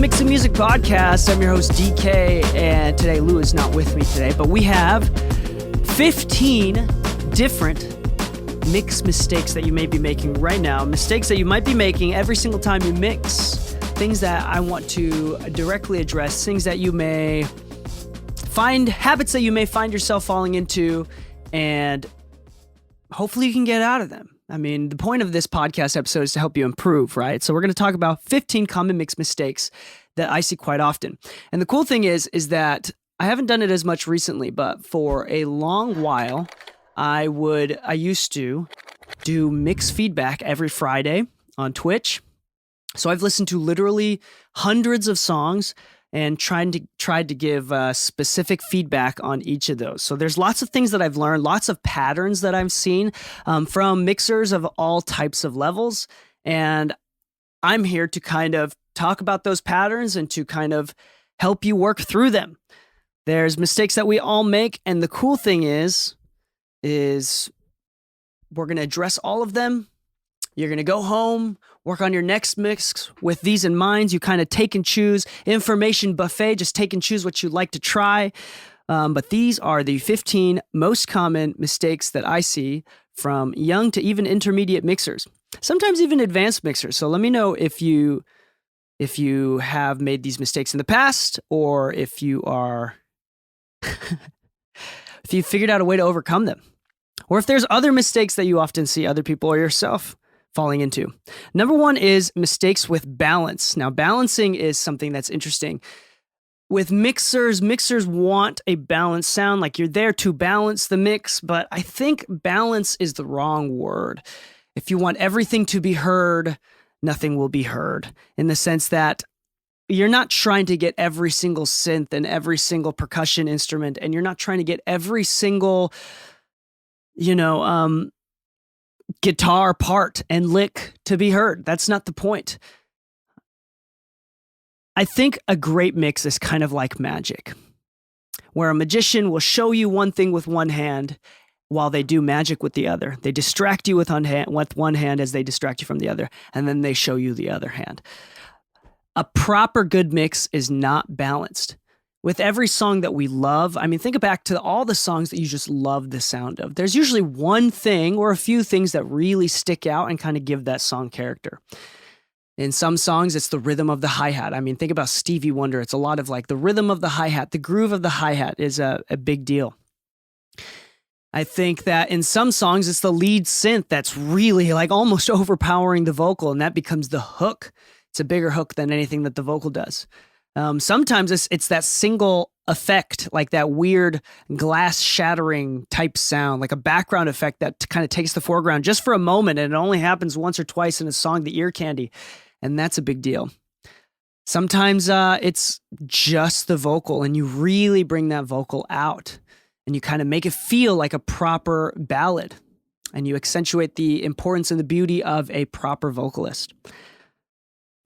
Mixing Music Podcast. I'm your host, Dee Kei, and today Lou is not with me today, but we have 15 different mix mistakes that you may be making right now. Mistakes that you might be making every single time you mix. Things that I want to directly address. Things that you may find, habits that you may find yourself falling into, and hopefully you can get out of them. I mean, the point of this podcast episode is to help you improve, right? So we're going to talk about 15 common mix mistakes that I see quite often. And the cool thing is that I haven't done it as much recently, but for a long while, I used to do mix feedback every Friday on Twitch. So I've listened to literally hundreds of songs and tried to give specific feedback on each of those. So there's lots of things that I've learned, lots of patterns that I've seen from mixers of all types of levels. And I'm here to kind of talk about those patterns and to kind of help you work through them. There's mistakes that we all make. And the cool thing is we're going to address all of them. You're going to go home, work on your next mix with these in mind. You kind of take and choose information buffet, just take and choose what you'd like to try. But these are the 15 most common mistakes that I see from young to even intermediate mixers, sometimes even advanced mixers. So let me know if you have made these mistakes in the past, or if you figured out a way to overcome them, or if there's other mistakes that you often see other people or yourself falling into. Number one is mistakes with balance. Now, balancing is something that's interesting. With mixers want a balanced sound, like you're there to balance the mix, but I think balance is the wrong word. If you want everything to be heard, nothing will be heard, in the sense that you're not trying to get every single synth and every single percussion instrument, and you're not trying to get every single, guitar part and lick to be heard. That's not the point. I think a great mix is kind of like magic, where a magician will show you one thing with one hand while they do magic with the other. They distract you with one hand as they distract you from the other, and then they show you the other hand. A proper good mix is not balanced. With every song that we love, I mean, think back to all the songs that you just love the sound of. There's usually one thing or a few things that really stick out and kind of give that song character. In some songs, it's the rhythm of the hi-hat. I mean, think about Stevie Wonder. It's a lot of like the rhythm of the hi-hat, the groove of the hi-hat is a big deal. I think that in some songs, it's the lead synth that's really like almost overpowering the vocal, and that becomes the hook. It's a bigger hook than anything that the vocal does. Sometimes it's that single effect, like that weird glass shattering type sound, like a background effect that kind of takes the foreground just for a moment, and it only happens once or twice in a song, the ear candy, and that's a big deal. Sometimes it's just the vocal, and you really bring that vocal out, and you kind of make it feel like a proper ballad, and you accentuate the importance and the beauty of a proper vocalist.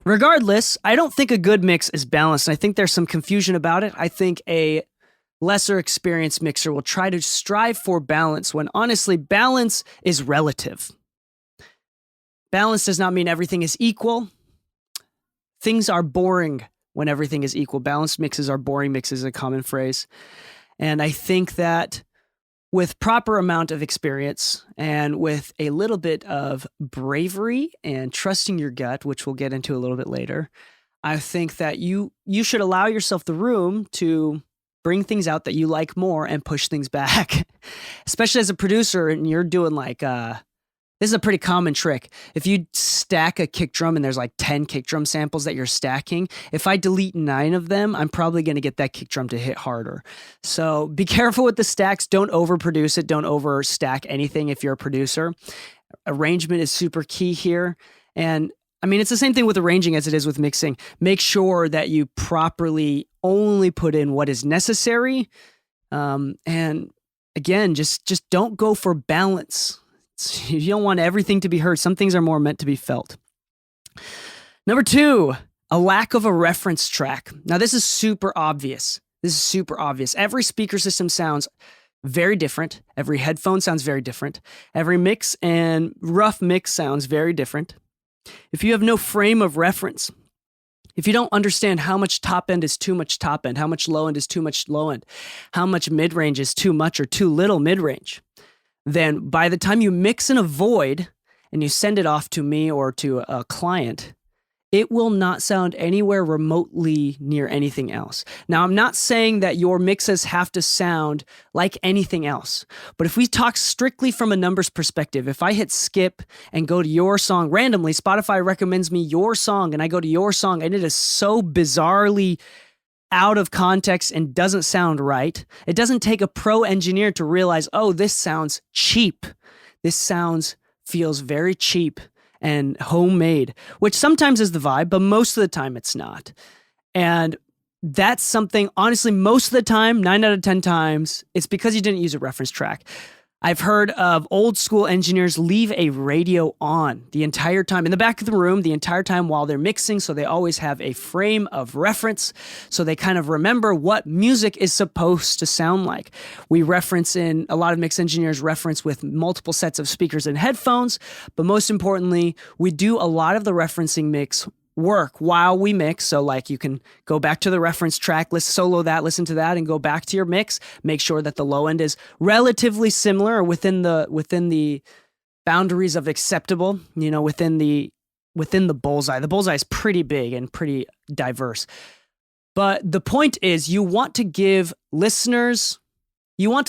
Regardless, I don't think a good mix is balanced. I think there's some confusion about it. I think a lesser experienced mixer will try to strive for balance when honestly, balance is relative. Balance does not mean everything is equal. Things are boring when everything is equal. Balanced mixes are boring mixes, a common phrase. And I think that with proper amount of experience and with a little bit of bravery and trusting your gut, which we'll get into a little bit later, I think that you should allow yourself the room to bring things out that you like more and push things back. Especially as a producer, and you're doing like this is a pretty common trick. If you stack a kick drum and there's like 10 kick drum samples that you're stacking, if I delete 9 of them, I'm probably going to get that kick drum to hit harder. So be careful with the stacks. Don't overproduce it. Don't overstack anything if you're a producer. Arrangement is super key here. And I mean, it's the same thing with arranging as it is with mixing. Make sure that you properly only put in what is necessary. And again, just don't go for balance. You don't want everything to be heard. Some things are more meant to be felt. Number 2, a lack of a reference track. Now, this is super obvious. Every speaker system sounds very different. Every headphone sounds very different. Every mix and rough mix sounds very different. If you have no frame of reference, if you don't understand how much top end is too much top end, how much low end is too much low end, how much mid range is too much or too little mid range, then by the time you mix in a void and you send it off to me or to a client, it will not sound anywhere remotely near anything else. Now, I'm not saying that your mixes have to sound like anything else, but if we talk strictly from a numbers perspective, if I hit skip and go to your song randomly, Spotify recommends me your song and I go to your song and it is so bizarrely out of context and doesn't sound right. It doesn't take a pro engineer to realize, oh, this sounds cheap. This feels very cheap and homemade, which sometimes is the vibe, but most of the time it's not. And that's something, honestly, most of the time, 9 out of 10 times, it's because you didn't use a reference track. I've heard of old school engineers leave a radio on the entire time in the back of the room, the entire time while they're mixing. So they always have a frame of reference. So they kind of remember what music is supposed to sound like. We reference in a lot of mix engineers reference with multiple sets of speakers and headphones. But most importantly, we do a lot of the referencing mix work while we mix. So like you can go back to the reference track, solo that, listen to that, and go back to your mix. Make sure that the low end is relatively similar or within the boundaries of acceptable, within the bullseye. The bullseye is pretty big and pretty diverse. But the point is you want to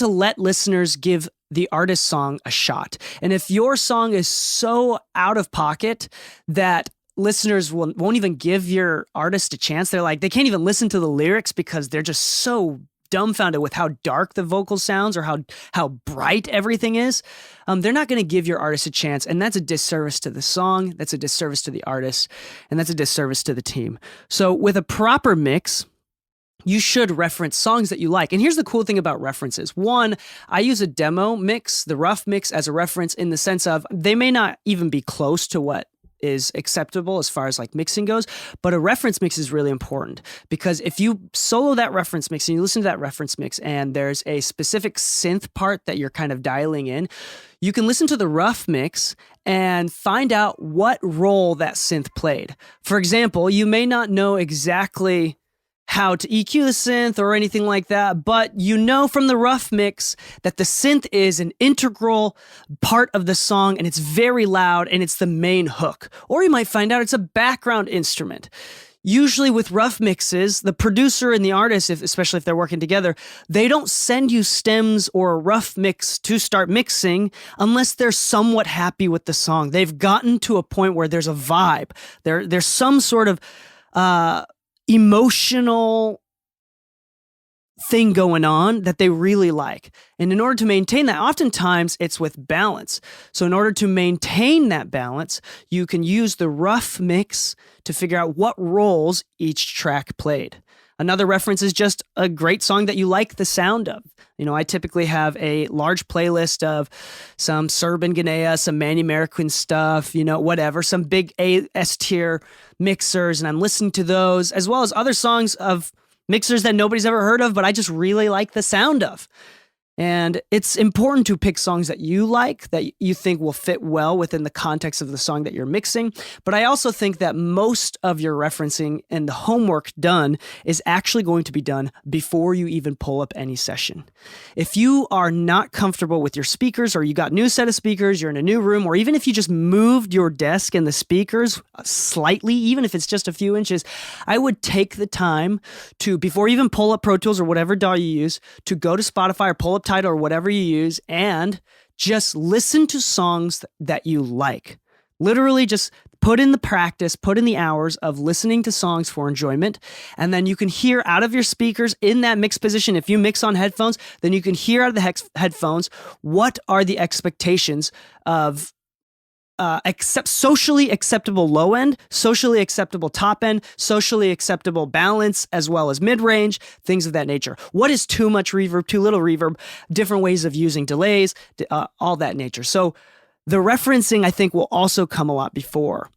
let listeners give the artist's song a shot. And if your song is so out of pocket that listeners won't even give your artist a chance. They're like, they can't even listen to the lyrics because they're just so dumbfounded with how dark the vocal sounds or how bright everything is. They're not going to give your artist a chance. And that's a disservice to the song. That's a disservice to the artist. And that's a disservice to the team. So with a proper mix, you should reference songs that you like. And here's the cool thing about references. One, I use a demo mix, the rough mix, as a reference in the sense of they may not even be close to what is acceptable as far as like mixing goes, but a reference mix is really important because if you solo that reference mix and you listen to that reference mix and there's a specific synth part that you're kind of dialing in, you can listen to the rough mix and find out what role that synth played. For example, you may not know exactly how to EQ the synth or anything like that, but you know from the rough mix that the synth is an integral part of the song and it's very loud and it's the main hook. Or you might find out it's a background instrument. Usually with rough mixes, the producer and the artist, especially if they're working together, they don't send you stems or a rough mix to start mixing unless they're somewhat happy with the song. They've gotten to a point where there's a vibe. There's some sort of emotional thing going on that they really like. And in order to maintain that, oftentimes it's with balance. So in order to maintain that balance, you can use the rough mix to figure out what roles each track played. Another reference is just a great song that you like the sound of. I typically have a large playlist of some Serb Guinea, some Manny American stuff, whatever, some big S tier mixers, and I'm listening to those, as well as other songs of mixers that nobody's ever heard of, but I just really like the sound of. And it's important to pick songs that you like, that you think will fit well within the context of the song that you're mixing. But I also think that most of your referencing and the homework done is actually going to be done before you even pull up any session. If you are not comfortable with your speakers, or you got a new set of speakers, you're in a new room, or even if you just moved your desk and the speakers slightly, even if it's just a few inches, I would take the time to, before you even pull up Pro Tools or whatever DAW you use, to go to Spotify or pull up Tidal or whatever you use and just listen to songs that you like. Literally just put in the practice, put in the hours of listening to songs for enjoyment, and then you can hear out of your speakers in that mix position. If you mix on headphones, then you can hear out of the headphones what are the expectations of socially acceptable low end, socially acceptable top end, socially acceptable balance, as well as mid range, things of that nature. What is too much reverb, too little reverb, different ways of using delays, all that nature. So the referencing, I think, will also come a lot before.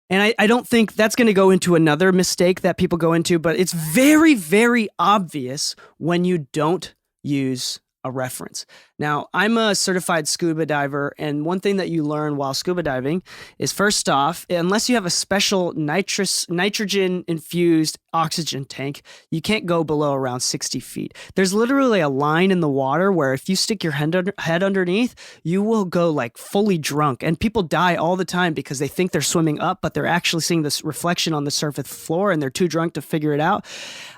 And I don't think that's going to go into another mistake that people go into, but it's very, very obvious when you don't use a reference. Now, I'm a certified scuba diver, and one thing that you learn while scuba diving is, first off, unless you have a special nitrogen-infused oxygen tank, you can't go below around 60 feet. There's literally a line in the water where if you stick your head underneath, you will go like fully drunk, and people die all the time because they think they're swimming up, but they're actually seeing this reflection on the surface floor, and they're too drunk to figure it out.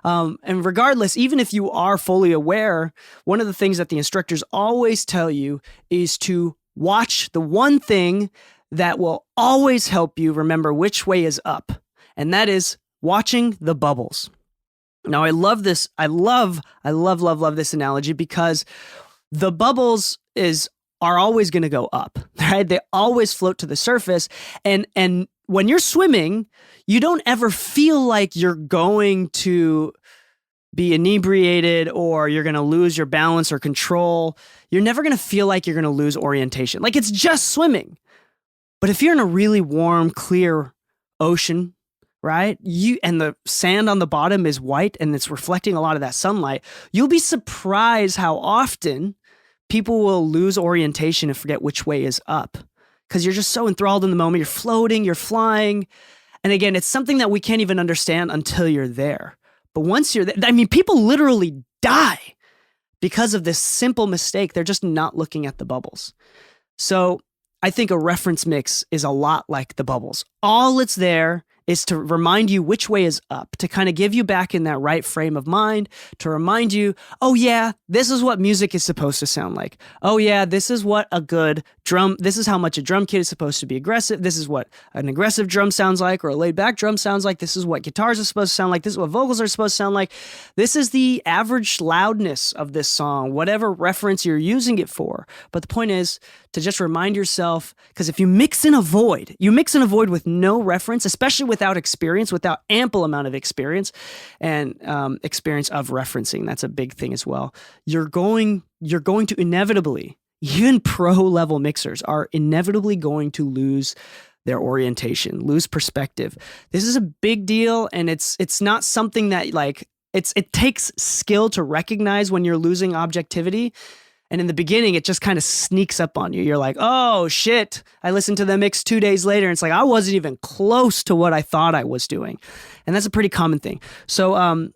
And regardless, even if you are fully aware, one of the things that the instructors always tell you is to watch the one thing that will always help you remember which way is up, and that is watching the bubbles. Now, I love this. I love this analogy because the bubbles are always going to go up, right? They always float to the surface, and when you're swimming, you don't ever feel like you're going to be inebriated or you're going to lose your balance or control. You're never going to feel like you're going to lose orientation. Like, it's just swimming. But if you're in a really warm, clear ocean, right? And the sand on the bottom is white and it's reflecting a lot of that sunlight, you'll be surprised how often people will lose orientation and forget which way is up because you're just so enthralled in the moment. You're floating, you're flying. And again, it's something that we can't even understand until you're there. But once you're there, I mean, people literally die because of this simple mistake. They're just not looking at the bubbles. So I think a reference mix is a lot like the bubbles. All it's there is to remind you which way is up, to kind of give you back in that right frame of mind, to remind you, oh yeah, this is what music is supposed to sound like. Oh yeah, this is what a good drum, this is how much a drum kit is supposed to be aggressive. This is what an aggressive drum sounds like, or a laid back drum sounds like. This is what guitars are supposed to sound like. This is what vocals are supposed to sound like. This is the average loudness of this song, whatever reference you're using it for. But the point is to just remind yourself, because if you mix in a void with no reference, especially without experience, without ample amount of experience and experience of referencing, that's a big thing as well. You're going to inevitably, even pro level mixers are inevitably going to lose their orientation, lose perspective. This is a big deal, and it's not something that it takes skill to recognize when you're losing objectivity. And in the beginning, it just kind of sneaks up on you. You're like, oh shit, I listened to the mix 2 days later. And it's like, I wasn't even close to what I thought I was doing. And that's a pretty common thing. So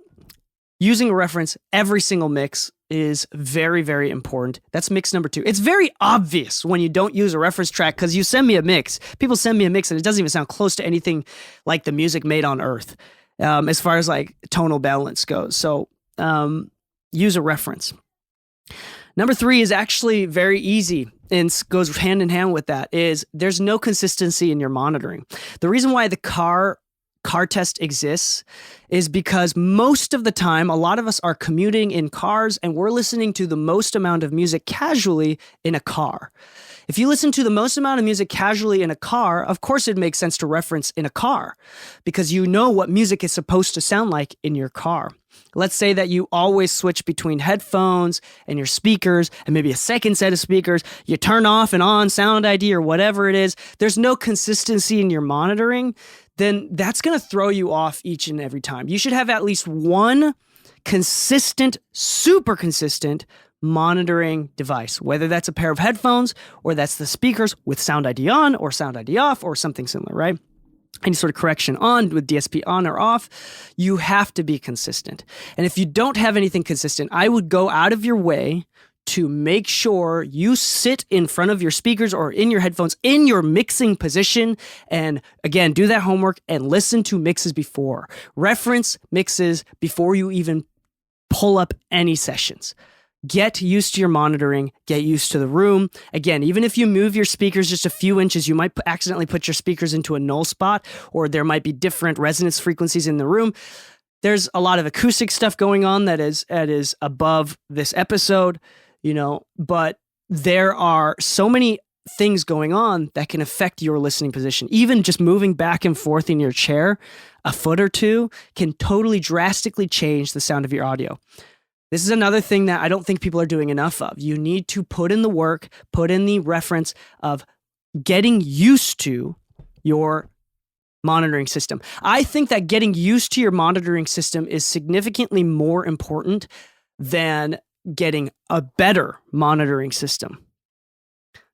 using a reference every single mix is very, very important. That's mix number 2. It's very obvious when you don't use a reference track because you send me a mix. People send me a mix and it doesn't even sound close to anything like the music made on Earth as far as like tonal balance goes. So use a reference. Number 3 is actually very easy and goes hand in hand with that, is there's no consistency in your monitoring. The reason why the car test exists is because most of the time, a lot of us are commuting in cars and we're listening to the most amount of music casually in a car. If you listen to the most amount of music casually in a car, of course it makes sense to reference in a car because you know what music is supposed to sound like in your car. Let's say that you always switch between headphones and your speakers and maybe a second set of speakers. You turn off and on Sound ID or whatever it is. There's no consistency in your monitoring. Then that's going to throw you off each and every time. You should have at least one consistent, super consistent monitoring device, whether that's a pair of headphones or that's the speakers with Sound ID on or Sound ID off or something similar, right? Any sort of correction on with DSP on or off, you have to be consistent. And if you don't have anything consistent, I would go out of your way to make sure you sit in front of your speakers or in your headphones in your mixing position. And again, do that homework and listen to mixes before. Reference mixes before you even pull up any sessions. Get used to your monitoring, get used to the room. Again, even if you move your speakers just a few inches, you might accidentally put your speakers into a null spot, or there might be different resonance frequencies in the room. There's a lot of acoustic stuff going on that is above this episode, but there are so many things going on that can affect your listening position. Even just moving back and forth in your chair a foot or two can totally drastically change the sound of your audio. This is another thing that I don't think people are doing enough of. You need to put in the work, put in the reference of getting used to your monitoring system. I think that getting used to your monitoring system is significantly more important than getting a better monitoring system.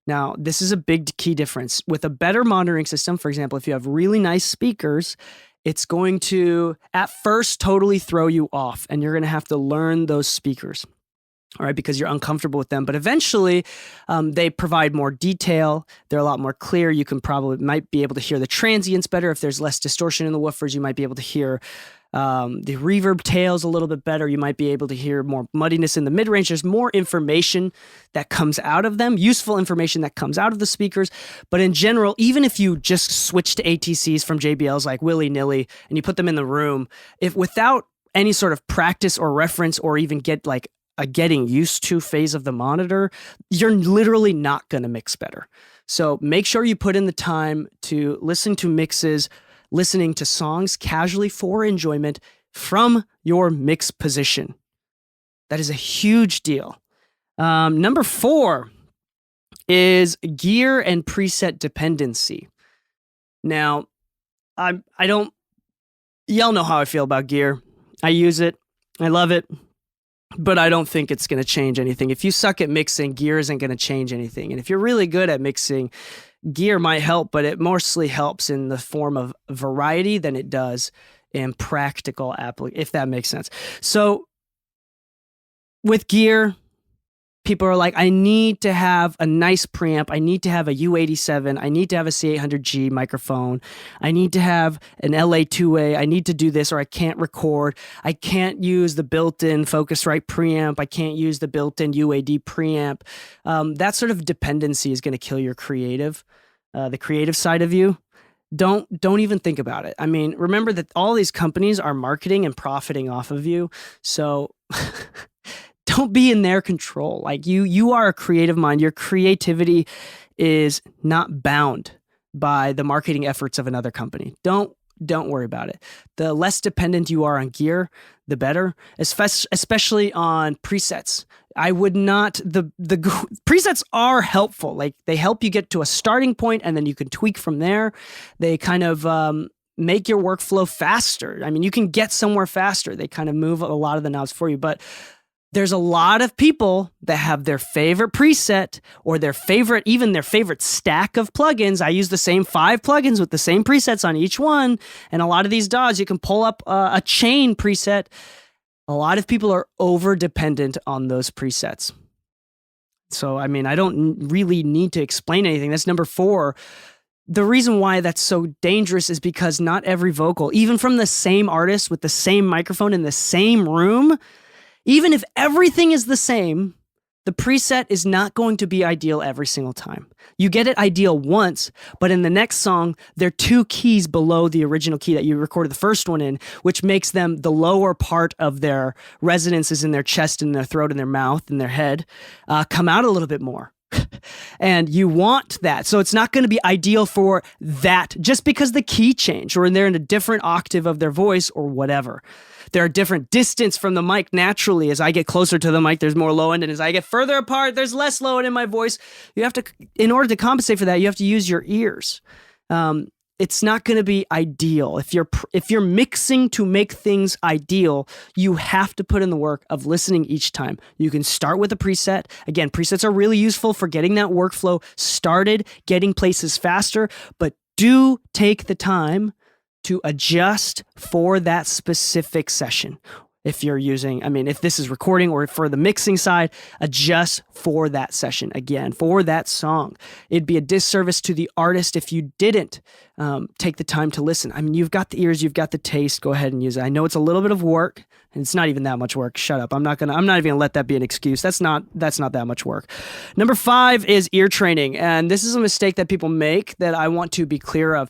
Now, this is a big key difference. With a better monitoring system, for example, if you have really nice speakers, it's going to, at first, totally throw you off, and you're going to have to learn those speakers, all right, because you're uncomfortable with them. But eventually, they provide more detail. They're a lot more clear. You might be able to hear the transients better. If there's less distortion in the woofers, you might be able to hear the reverb tails a little bit better. You might be able to hear more muddiness in the mid-range. There's more information that comes out of them, useful information that comes out of the speakers. But in general, even if you just switch to ATCs from JBLs like willy-nilly and you put them in the room, if without any sort of practice or reference or even get like a getting used to phase of the monitor, you're literally not going to mix better. So make sure you put in the time to listen to mixes, listening to songs casually for enjoyment from your mix position. That is a huge deal. Number 4 is gear and preset dependency. Now, I don't, y'all know how I feel about gear. I use it. I love it. But I don't think it's going to change anything. If you suck at mixing, gear isn't going to change anything. And if you're really good at mixing, gear might help, but it mostly helps in the form of variety than it does in practical application, if that makes sense. So with gear, people are like, I need to have a nice preamp. I need to have a U87. I need to have a C800G microphone. I need to have an LA2A. I need to do this or I can't record. I can't use the built-in Focusrite preamp. I can't use the built-in UAD preamp. That sort of dependency is going to kill your creative, the creative side of you. Don't even think about it. I mean, remember that all these companies are marketing and profiting off of you. So don't be in their control. Like you are a creative mind. Your creativity is not bound by the marketing efforts of another company. Don't worry about it. The less dependent you are on gear, the better, especially on presets. I would not, the presets are helpful. Like they help you get to a starting point and then you can tweak from there. They kind of make your workflow faster. I mean, you can get somewhere faster. They kind of move a lot of the knobs for you, but there's a lot of people that have their favorite preset or even their favorite stack of plugins. I use the same 5 plugins with the same presets on each one. And a lot of these DAWs, you can pull up a chain preset. A lot of people are over dependent on those presets. So, I mean, I don't really need to explain anything. That's number 4. The reason why that's so dangerous is because not every vocal, even from the same artist with the same microphone in the same room, even if everything is the same, the preset is not going to be ideal every single time. You get it ideal once, but in the next song, they're 2 keys below the original key that you recorded the first one in, which makes them the lower part of their resonances in their chest and their throat and their mouth and their head come out a little bit more. And you want that. So it's not going to be ideal for that just because the key changed or they're in a different octave of their voice or whatever. There are different distance from the mic naturally. As I get closer to the mic, there's more low end. And as I get further apart, there's less low end in my voice. You have to, in order to compensate for that, you have to use your ears. It's not going to be ideal. If you're mixing to make things ideal, you have to put in the work of listening each time. You can start with a preset. Again, presets are really useful for getting that workflow started, getting places faster, but do take the time to adjust for that specific session. If you're using, if this is recording or for the mixing side, adjust for that session again, for that song. It'd be a disservice to the artist if you didn't take the time to listen. I mean, you've got the ears, you've got the taste, go ahead and use it. I know it's a little bit of work and it's not even that much work. Shut up. I'm not even gonna let that be an excuse. That's not that much work. Number 5 is ear training. And this is a mistake that people make that I want to be clear of.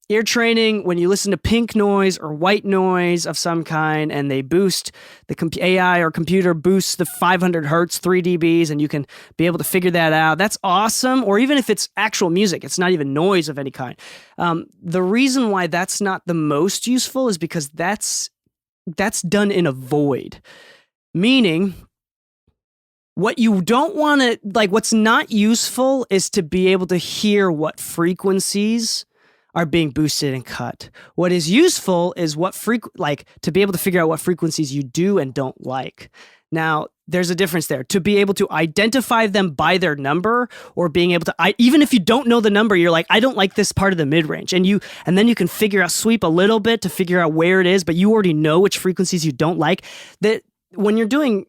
Ear training, when you listen to pink noise or white noise of some kind and they boost, the AI or computer boosts the 500 hertz 3 dBs and you can be able to figure that out. That's awesome. Or even if it's actual music, it's not even noise of any kind. The reason why that's not the most useful is because that's done in a void. Meaning, what you don't want to, what's not useful is to be able to hear what frequencies are being boosted and cut. What is useful is to be able to figure out what frequencies you do and don't like. Now, there's a difference there. To be able to identify them by their number, or being able to, even if you don't know the number, you're like, I don't like this part of the mid-range. And then you can sweep a little bit to figure out where it is, but you already know which frequencies you don't like. That when you're doing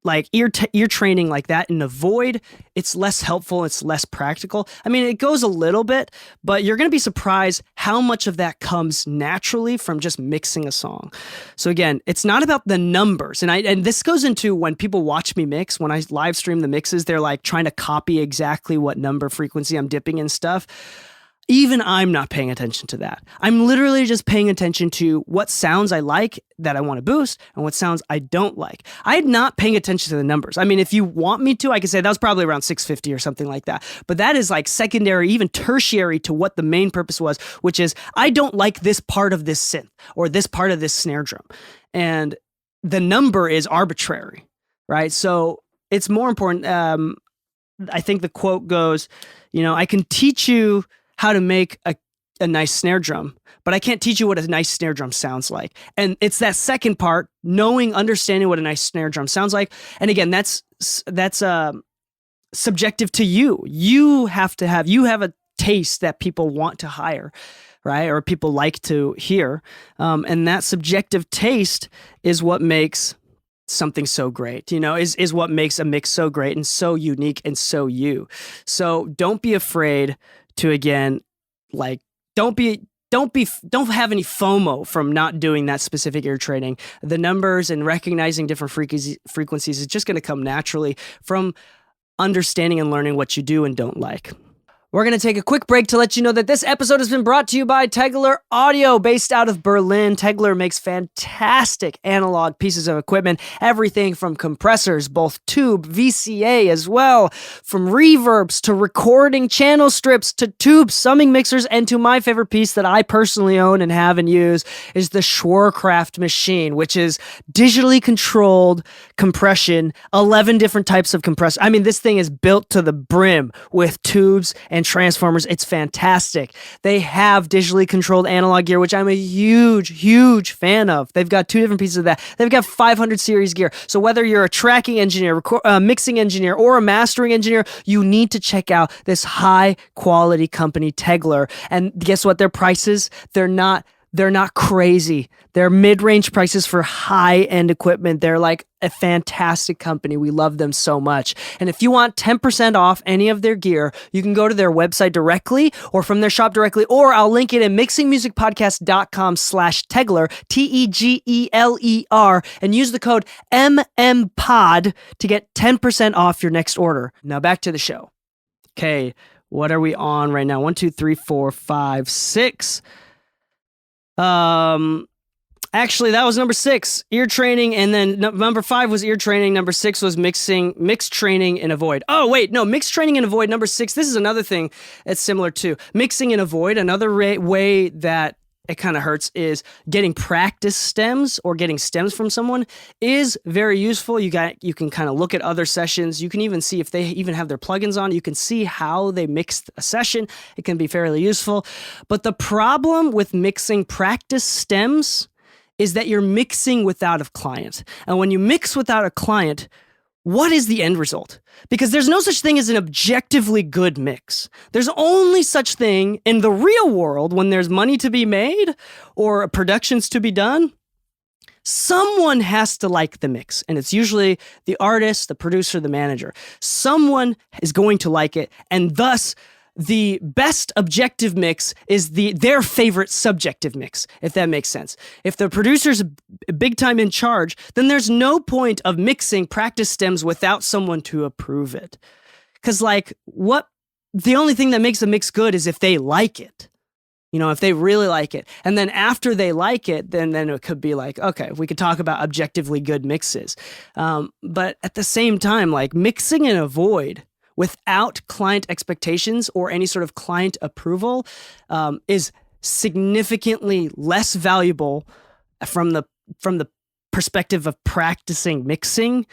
like ear training like that in a void, it's less helpful. It's less practical. I mean, it goes a little bit, but you're going to be surprised how much of that comes naturally from just mixing a song. So again, it's not about the numbers. And this goes into when people watch me mix, when I live stream the mixes, they're like trying to copy exactly what number frequency I'm dipping in stuff. Even I'm not paying attention to that. I'm literally just paying attention to what sounds I like that I want to boost and what sounds I don't like. I'm not paying attention to the numbers. I mean, if you want me to, I could say that was probably around 650 or something like that. But that is like secondary, even tertiary to what the main purpose was, which is I don't like this part of this synth or this part of this snare drum. And the number is arbitrary, right? So it's more important. I think the quote goes, I can teach you how to make a nice snare drum, but I can't teach you what a nice snare drum sounds like. And it's that second part, understanding what a nice snare drum sounds like. And again, that's subjective to you. You have a taste that people want to hire, right? Or people like to hear. And that subjective taste is what makes something so great, is what makes a mix so great and so unique and so you. So don't be afraid to, again, like, don't have any FOMO from not doing that specific ear training. The numbers and recognizing different frequencies is just going to come naturally from understanding and learning what you do and don't like. We're going to take a quick break to let you know that this episode has been brought to you by Tegler Audio, based out of Berlin. Tegler makes fantastic analog pieces of equipment, everything from compressors, both tube, VCA as well, from reverbs to recording channel strips to tube summing mixers, and to my favorite piece that I personally own and have and use is the Schwerkraft machine, which is digitally controlled compression, 11 different types of compressor. I mean, this thing is built to the brim with tubes and transformers. It's fantastic. They have digitally controlled analog gear, which I'm a huge fan of. They've got two different pieces of that. They've got 500 series gear. So whether you're a tracking engineer, mixing engineer, or a mastering engineer, you need to check out this high quality company, Tegler. And guess what? Their prices, they're not crazy. They're mid-range prices for high-end equipment. They're like a fantastic company. We love them so much. And if you want 10% off any of their gear, you can go to their website directly or from their shop directly, or I'll link it in mixingmusicpodcast.com/Tegler, Tegler, and use the code MMPOD to get 10% off your next order. Now back to the show. Okay, what are we on right now? 1, 2, 3, 4, 5, 6. Actually, that was number 6, ear training, and then number 5 was ear training. Number 6 was mixed training in a void. Oh wait, no, mixed training in a void. Number 6. This is another thing that's similar to mixing in a void. Another way that it kind of hurts is getting practice stems or getting stems from someone is very useful. You can kind of look at other sessions. You can even see if they even have their plugins on. You can see how they mixed a session. It can be fairly useful. But the problem with mixing practice stems is that you're mixing without a client. And when you mix without a client, what is the end result? Because there's no such thing as an objectively good mix. There's only such thing in the real world when there's money to be made or productions to be done. Someone has to like the mix, and it's usually the artist, the producer, the manager. Someone is going to like it, and thus the best objective mix is their favorite subjective mix, if that makes sense. If the producer's big time in charge, then there's no point of mixing practice stems without someone to approve it. Because the only thing that makes a mix good is if they like it. If they really like it. And then after they like it, then it could be like, okay, we could talk about objectively good mixes. But at the same time, like mixing in a void without client expectations or any sort of client approval is significantly less valuable from the perspective of practicing mixing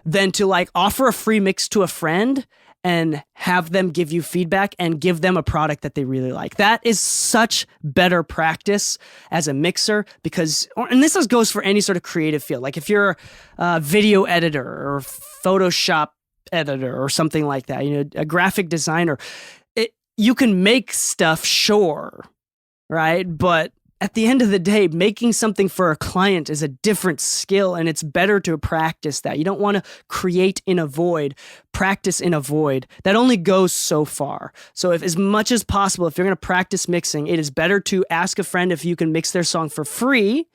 than to like offer a free mix to a friend and have them give you feedback and give them a product that they really like. That is such better practice as a mixer because, and this goes for any sort of creative field. Like if you're a video editor or Photoshop editor or something like that, a graphic designer, you can make stuff, sure, right? But at the end of the day, making something for a client is a different skill, and it's better to practice that. You don't want to create in a void, practice in a void. That only goes so far. So if as much as possible, if you're going to practice mixing, it is better to ask a friend if you can mix their song for free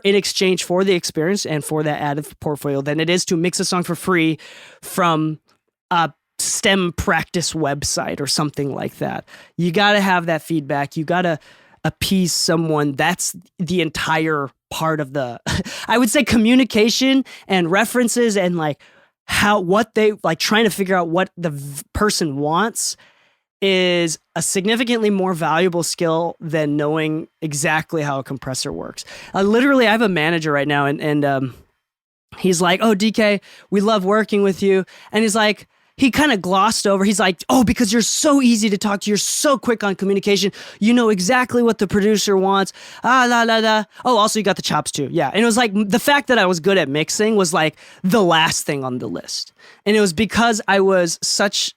in exchange for the experience and for that added portfolio than it is to mix a song for free from a STEM practice website or something like that. You got to have that feedback. You got to appease someone. That's the entire part of the, I would say, communication and references and what they trying to figure out what the person wants is a significantly more valuable skill than knowing exactly how a compressor works. Literally, I have a manager right now and he's like, "Oh, Dee Kei, we love working with you." And he's like, he kind of glossed over. He's like, "Oh, because you're so easy to talk to. You're so quick on communication. You know exactly what the producer wants. Oh, also you got the chops too." Yeah. And it was like the fact that I was good at mixing was like the last thing on the list. And it was because I was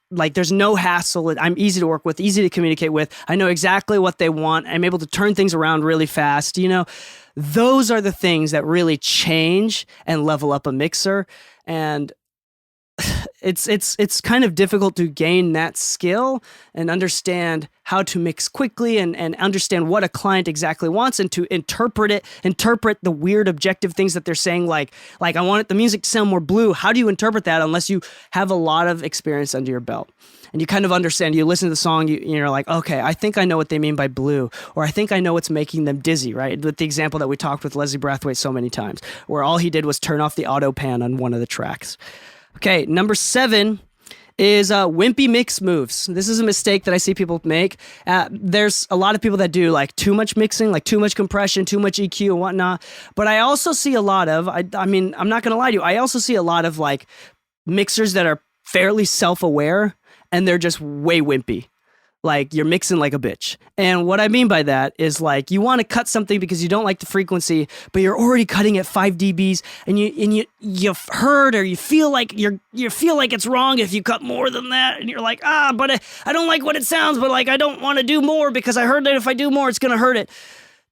there's no hassle. I'm easy to work with, easy to communicate with. I know exactly what they want. I'm able to turn things around really fast. Those are the things that really change and level up a mixer. And it's kind of difficult to gain that skill and understand how to mix quickly and understand what a client exactly wants and to interpret the weird objective things that they're saying, like I want the music to sound more blue. How do you interpret that unless you have a lot of experience under your belt? And you kind of understand, you listen to the song, you're like, okay, I think I know what they mean by blue, or I think I know what's making them dizzy, right? With the example that we talked with Leslie Brathwaite so many times, where all he did was turn off the auto pan on one of the tracks. Okay, number 7 is wimpy mix moves. This is a mistake that I see people make. There's a lot of people that do too much mixing, too much compression, too much EQ and whatnot. But I also see a lot of, I mean, I'm not going to lie to you, I also see a lot of mixers that are fairly self-aware and they're just way wimpy. You're mixing like a bitch. And what I mean by that is you want to cut something because you don't like the frequency, but you're already cutting at 5 dBs and you've heard or you feel like it's wrong if you cut more than that. And you're like, but I don't like what it sounds, but I don't want to do more because I heard that if I do more, it's going to hurt it.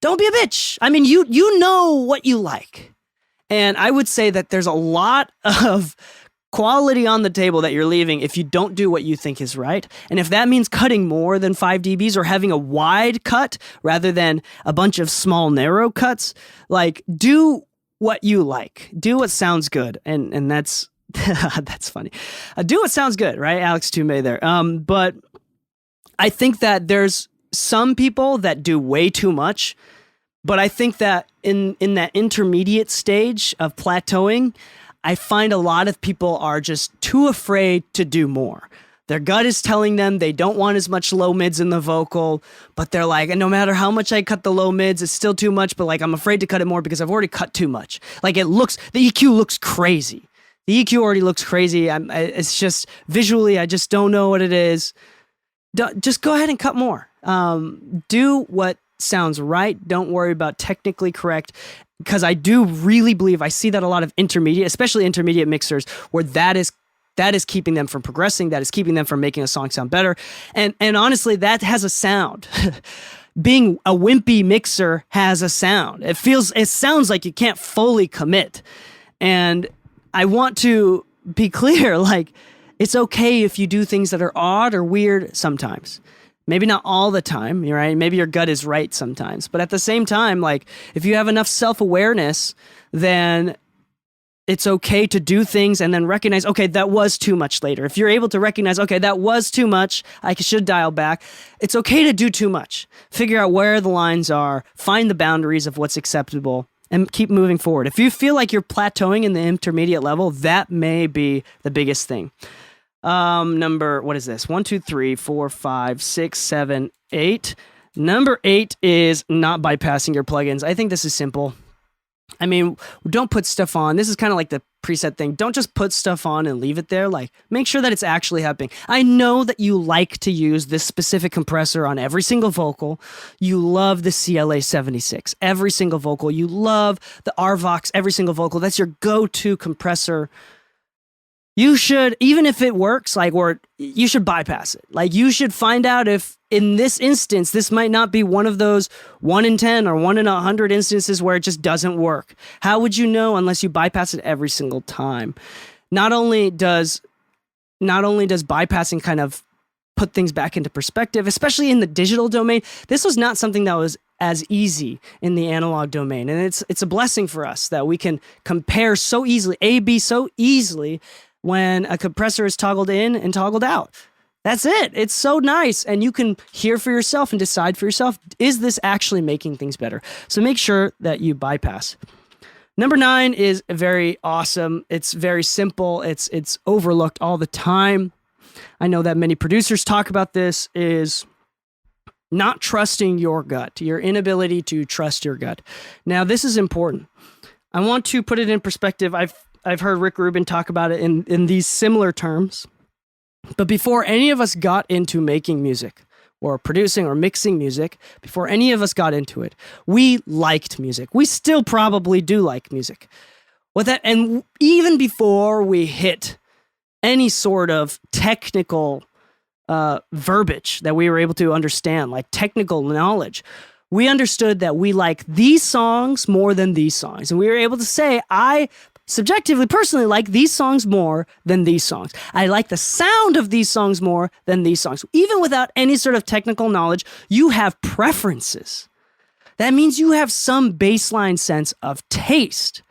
Don't be a bitch. I mean, you know what you like. And I would say that there's a lot of quality on the table that you're leaving if you don't do what you think is right. And if that means cutting more than 5 dBs or having a wide cut rather than a bunch of small, narrow cuts, do what you like. Do what sounds good. And that's, that's funny. Do what sounds good, right? Alex Toomey there. But I think that there's some people that do way too much, but I think that in that intermediate stage of plateauing, I find a lot of people are just too afraid to do more. Their gut is telling them they don't want as much low mids in the vocal, but they're like, and no matter how much I cut the low mids, it's still too much, but I'm afraid to cut it more because I've already cut too much. The EQ looks crazy. The EQ already looks crazy. It's just visually, I just don't know what it is. Just go ahead and cut more. Do what sounds right. Don't worry about technically correct. Because I do really believe I see that a lot of intermediate, especially intermediate mixers, where that is keeping them from progressing, that is keeping them from making a song sound better. And honestly, that has a sound. Being a wimpy mixer has a sound. It sounds like you can't fully commit. And I want to be clear, it's okay if you do things that are odd or weird sometimes. Maybe not all the time, right? Maybe your gut is right sometimes. But at the same time, if you have enough self-awareness, then it's okay to do things and then recognize, okay, that was too much later. If you're able to recognize, okay, that was too much, I should dial back. It's okay to do too much. Figure out where the lines are, find the boundaries of what's acceptable, and keep moving forward. If you feel like you're plateauing in the intermediate level, that may be the biggest thing. Number, what is this? 1, 2, 3, 4, 5, 6, 7, 8. Number 8 is not bypassing your plugins. I think this is simple. I mean, don't put stuff on. This is kind of like the preset thing. Don't just put stuff on and leave it there. Like, make sure that it's actually happening. I know that you like to use this specific compressor on every single vocal. You love the CLA 76, every single vocal. You love the RVox, every single vocal. That's your go-to compressor. You should, even if it works, you should bypass it. Like, you should find out if, in this instance, this might not be one of those 1 in 10 or 1 in 100 instances where it just doesn't work. How would you know unless you bypass it every single time? Not only does bypassing kind of put things back into perspective, especially in the digital domain, this was not something that was as easy in the analog domain. And it's a blessing for us that we can compare so easily, A/B so easily, when a compressor is toggled in and toggled out. That's it. It's so nice. And you can hear for yourself and decide for yourself, is this actually making things better? So make sure that you bypass. Number 9 is very awesome. It's very simple. It's overlooked all the time. I know that many producers talk about this, is not trusting your gut, your inability to trust your gut. Now, this is important. I want to put it in perspective. I've heard Rick Rubin talk about it in these similar terms. But before any of us got into making music or producing or mixing music, before any of us got into it, we liked music. We still probably do like music. And even before we hit any sort of technical verbiage that we were able to understand, like technical knowledge, we understood that we like these songs more than these songs. And we were able to say, I subjectively, personally, like these songs more than these songs. I like the sound of these songs more than these songs. Even without any sort of technical knowledge, you have preferences. That means you have some baseline sense of taste.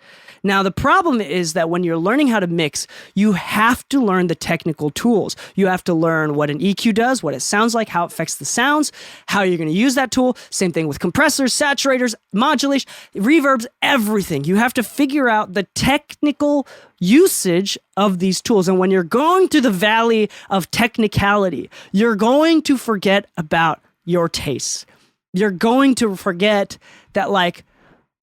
Now, the problem is that when you're learning how to mix, you have to learn the technical tools. You have to learn what an EQ does, what it sounds like, how it affects the sounds, how you're going to use that tool. Same thing with compressors, saturators, modulation, reverbs, everything. You have to figure out the technical usage of these tools. And when you're going to the valley of technicality, you're going to forget about your tastes. You're going to forget that, like,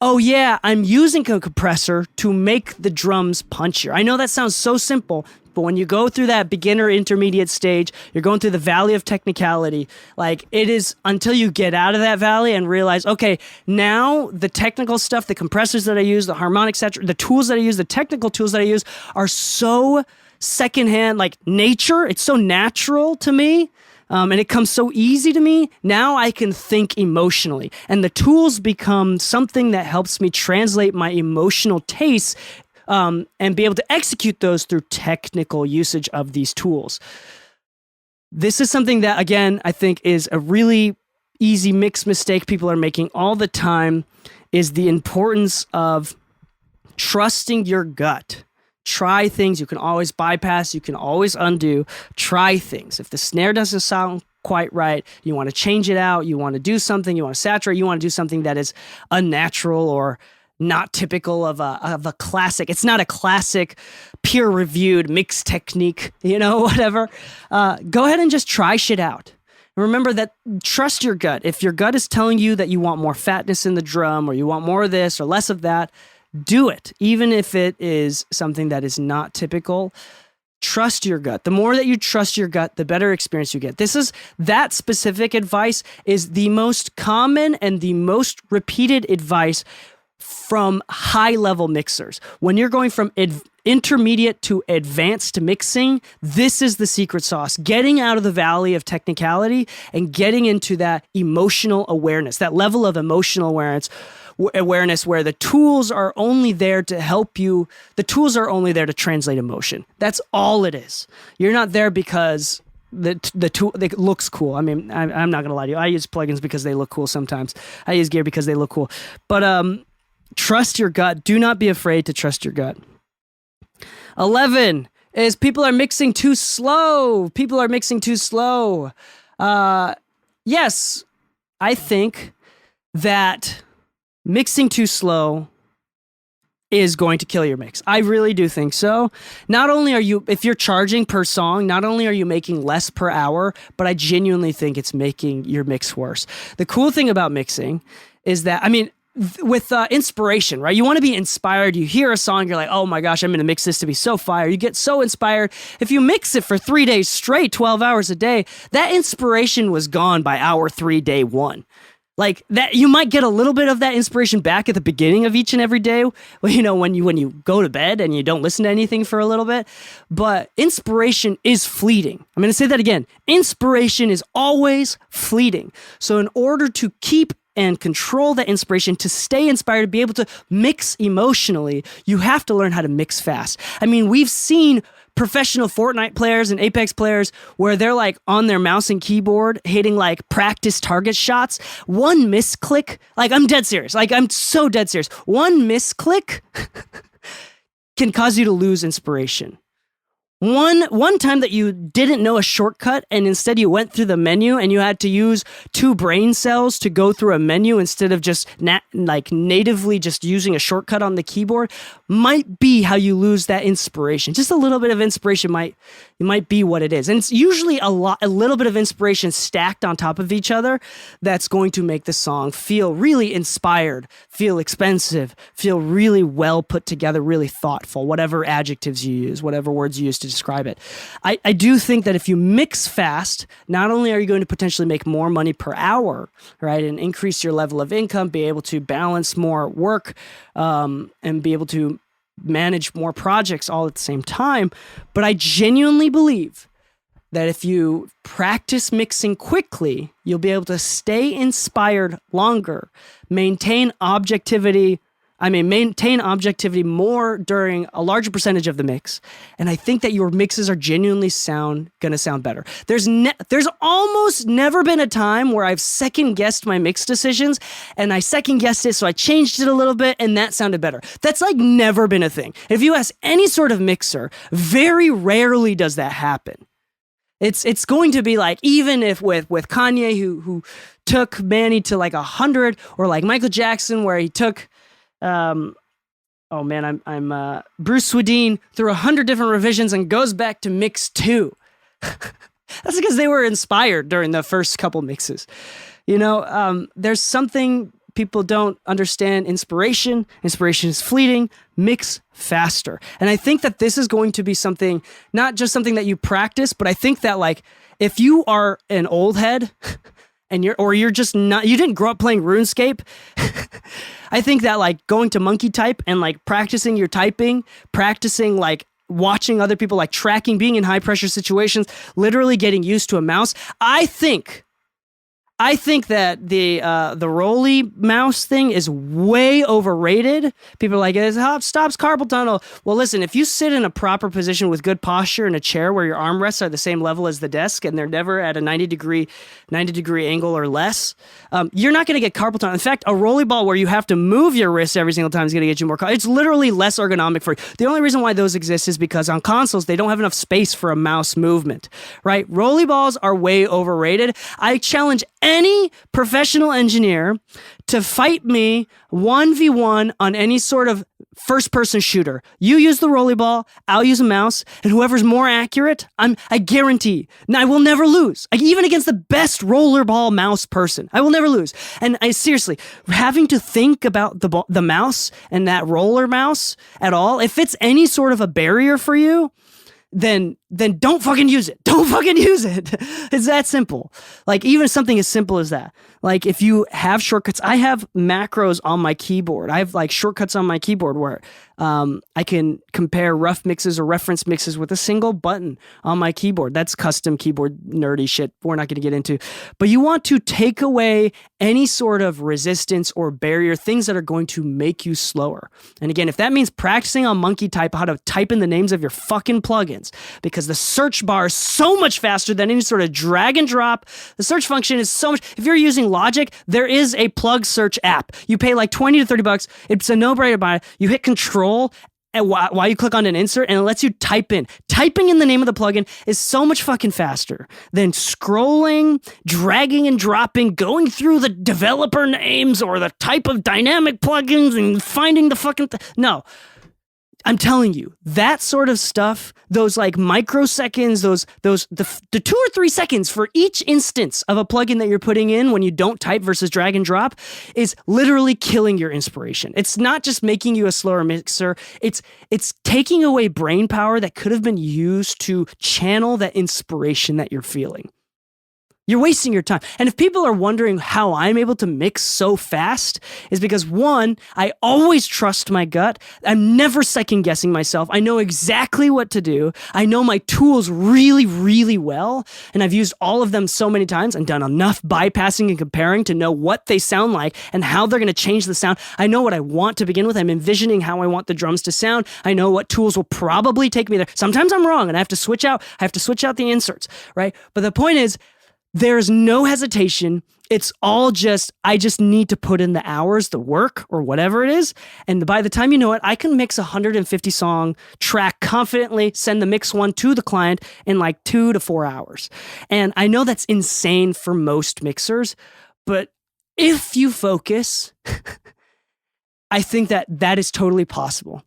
oh yeah, I'm using a compressor to make the drums punchier. I know that sounds so simple, but when you go through that beginner intermediate stage, you're going through the valley of technicality. Like, it is until you get out of that valley and realize, okay, now the technical stuff, the compressors that I use, the harmonic saturator, the tools that I use, the technical tools that I use are so secondhand, like nature. It's so natural to me. And it comes so easy to me. Now I can think emotionally, and the tools become something that helps me translate my emotional tastes and be able to execute those through technical usage of these tools. This is something that, again, I think is a really easy mix mistake people are making all the time, is the importance of trusting your gut. Try things. You can always bypass. You can always undo. Try things. If the snare doesn't sound quite right, you want to change it out. You want to do something. You want to saturate. You want to do something that is unnatural or not typical of a classic. It's not a classic peer-reviewed mix technique, whatever. Go ahead and just try shit out. Remember that, trust your gut. If your gut is telling you that you want more fatness in the drum, or you want more of this or less of that, do it, even if it is something that is not typical. Trust your gut. The more that you trust your gut, the better experience you get. That specific advice is the most common and the most repeated advice from high-level mixers. When you're going from intermediate to advanced mixing, this is the secret sauce. Getting out of the valley of technicality and getting into that emotional awareness, that level of emotional awareness where the tools are only there to help you. The tools are only there to translate emotion. That's all it is. You're not there because the tool it looks cool. I mean, I'm not gonna lie to you. I use plugins because they look cool sometimes. I use gear because they look cool. But trust your gut. Do not be afraid to trust your gut. 11 is people are mixing too slow. People are mixing too slow. Yes, I think that mixing too slow is going to kill your mix. I really do think so. Not only are you, if you're charging per song, not only are you making less per hour, but I genuinely think it's making your mix worse. The cool thing about mixing is that, with inspiration, right? You want to be inspired. You hear a song, you're like, oh my gosh, I'm going to mix this to be so fire. You get so inspired. If you mix it for 3 days straight, 12 hours a day, that inspiration was gone by hour 3, day 1. Like that, you might get a little bit of that inspiration back at the beginning of each and every day, you know, when you go to bed and you don't listen to anything for a little bit. But inspiration is fleeting. I'm going to say that again. Inspiration is always fleeting. So in order to keep and control that inspiration, to stay inspired, to be able to mix emotionally, you have to learn how to mix fast. I mean, we've seen professional Fortnite players and Apex players where they're like on their mouse and keyboard hitting like practice target shots. One misclick, like I'm dead serious. Like I'm so dead serious. One misclick can cause you to lose inspiration. One time that you didn't know a shortcut and instead you went through the menu and you had to use 2 brain cells to go through a menu instead of just natively just using a shortcut on the keyboard might be how you lose that inspiration. Just a little bit of inspiration might be what it is. And it's usually a little bit of inspiration stacked on top of each other that's going to make the song feel really inspired, feel expensive, feel really well put together, really thoughtful, whatever adjectives you use, whatever words you use to describe it. I do think that if you mix fast, not only are you going to potentially make more money per hour, right, and increase your level of income, be able to balance more work, and be able to manage more projects all at the same time, but I genuinely believe that if you practice mixing quickly, you'll be able to stay inspired longer, maintain objectivity more during a larger percentage of the mix. And I think that your mixes are genuinely going to sound better. There's almost never been a time where I've second guessed my mix decisions and I second guessed it. So I changed it a little bit and that sounded better. That's like never been a thing. If you ask any sort of mixer, very rarely does that happen. It's going to be like, even if with Kanye, who took Manny to like 100, or like Michael Jackson, where he took, I'm Bruce Swedien through 100 different revisions and goes back to mix 2. That's because they were inspired during the first couple mixes. You know, there's something people don't understand. Inspiration is fleeting. Mix faster. And I think that this is going to be something, not just something that you practice, but I think that like if you are an old head and you didn't grow up playing RuneScape, I think that like going to monkey type and like practicing your typing, practicing like watching other people, like tracking, being in high pressure situations, literally getting used to a mouse. I think that the Rolly mouse thing is way overrated. People are like, it stops carpal tunnel. Well, listen, if you sit in a proper position with good posture in a chair where your armrests are the same level as the desk and they're never at a 90 degree angle or less, you're not going to get carpal tunnel. In fact, a Rolly ball where you have to move your wrist every single time is going to get you more it's literally less ergonomic for you. The only reason why those exist is because on consoles, they don't have enough space for a mouse movement, right? Rolly balls are way overrated. I challenge any professional engineer to fight me 1v1 on any sort of first-person shooter. You use the rolly ball, I'll use a mouse, and whoever's more accurate, I guarantee, I will never lose. Even against the best rollerball mouse person, I will never lose. And I seriously, having to think about the mouse and that roller mouse at all, if it's any sort of a barrier for you, then don't fucking use it. Don't fucking use it. It's that simple. Like even something as simple as that. Like if you have shortcuts, I have macros on my keyboard. I have like shortcuts on my keyboard where I can compare rough mixes or reference mixes with a single button on my keyboard. That's custom keyboard nerdy shit we're not going to get into. But you want to take away any sort of resistance or barrier, things that are going to make you slower. And again, if that means practicing on monkey type how to type in the names of your fucking plugins, because the search bar is so much faster than any sort of drag and drop. The search function is so much. If you're using Logic, there is a plug search app. You pay like $20 to $30. It's a no-brainer to buy it. You hit control and while you click on an insert and it lets you type in. Typing in the name of the plugin is so much fucking faster than scrolling, dragging and dropping, going through the developer names or the type of dynamic plugins and finding the fucking... No. I'm telling you, that sort of stuff, those like microseconds, the 2 or 3 seconds for each instance of a plugin that you're putting in when you don't type versus drag and drop is literally killing your inspiration. It's not just making you a slower mixer. It's taking away brain power that could have been used to channel that inspiration that you're feeling. You're wasting your time. And if people are wondering how I'm able to mix so fast, is because one, I always trust my gut. I'm never second guessing myself. I know exactly what to do. I know my tools really, really well. And I've used all of them so many times and done enough bypassing and comparing to know what they sound like and how they're going to change the sound. I know what I want to begin with. I'm envisioning how I want the drums to sound. I know what tools will probably take me there. Sometimes I'm wrong and I have to switch out the inserts, right? But the point is, there's no hesitation. It's all I just need to put in the hours, the work, or whatever it is. And by the time you know it, I can mix a 150 song track confidently, send the mix one to the client in like 2 to 4 hours. And I know that's insane for most mixers, but if you focus, I think that is totally possible.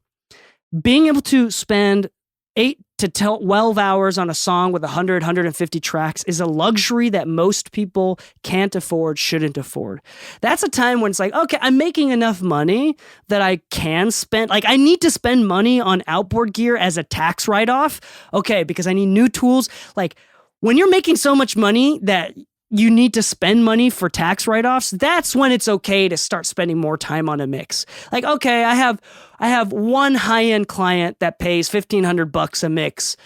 Being able to spend 8 to 12 hours on a song with 100, 150 tracks is a luxury that most people can't afford, shouldn't afford. That's a time when it's like, okay, I'm making enough money that I can spend, like I need to spend money on outboard gear as a tax write-off. Okay, because I need new tools. Like when you're making so much money that you need to spend money for tax write-offs, that's when it's okay to start spending more time on a mix. Like, okay, I have one high-end client that pays $1,500 a mix,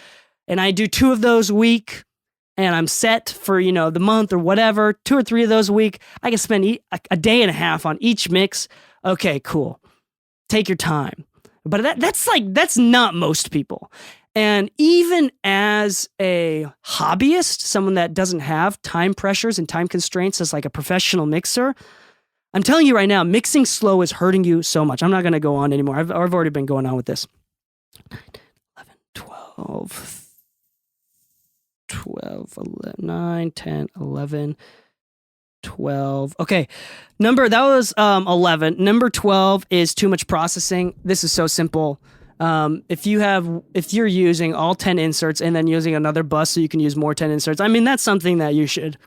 and I do 2 of those a week, and I'm set for, the month or whatever, 2 or 3 of those a week. I can spend a day and a half on each mix. Okay, cool. Take your time. But that's not most people. And even as a hobbyist, someone that doesn't have time pressures and time constraints as like a professional mixer, I'm telling you right now, mixing slow is hurting you so much. I'm not going to go on anymore. I've already been going on with this. 9, 10, 11, 9, 10, 11, 12. Okay. That was 11. Number 12 is too much processing. This is so simple. If you're using all 10 inserts and then using another bus so you can use more 10 inserts, I mean, that's something that you should,